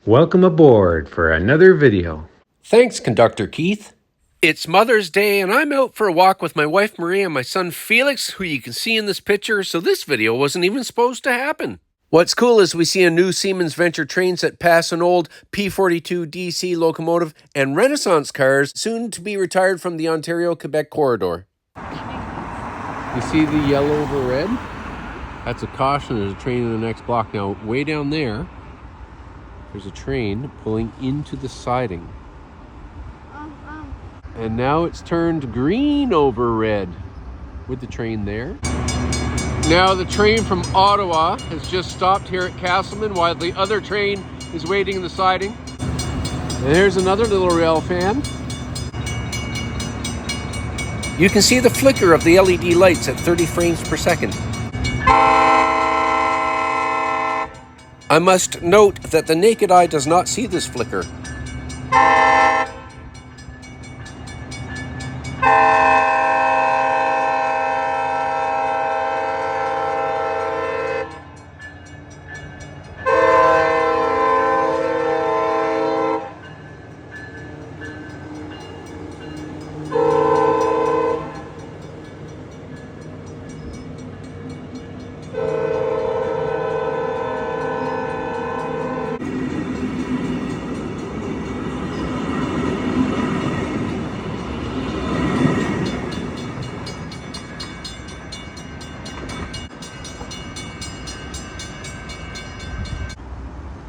Welcome aboard for another video. Thanks, Conductor Keith. It's Mother's Day, and I'm out for a walk with my wife Maria and my son Felix, who you can see in this picture, so this video wasn't even supposed to happen. What's cool is we see a new Siemens Venture train set past an old P42DC locomotive and Renaissance cars, soon to be retired from the Ontario-Quebec corridor. You see the yellow over red? That's a caution. There's a train in the next block. Now, way down there, there's a train pulling into the siding. And now it's turned green over red with the train there. Now the train from Ottawa has just stopped here at Casselman while the other train is waiting in the siding. And there's another little rail fan. You can see the flicker of the LED lights at 30 frames per second. I must note that the naked eye does not see this flicker.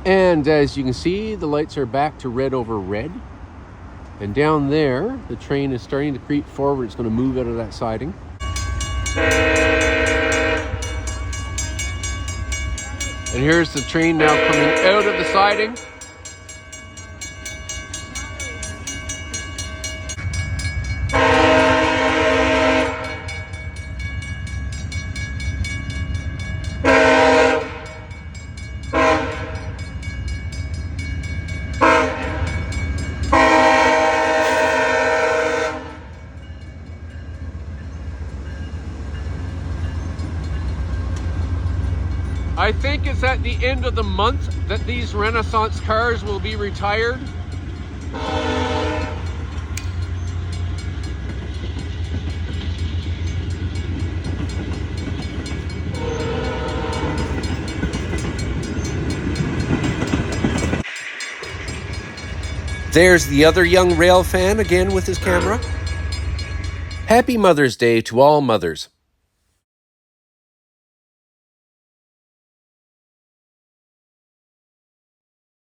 And as you can see, the lights are back to red over red. And down there, the train is starting to creep forward. It's going to move out of that siding. And here's the train now coming out of the siding. I think it's at the end of the month that these Renaissance cars will be retired. There's the other young rail fan again with his camera. Happy Mother's Day to all mothers.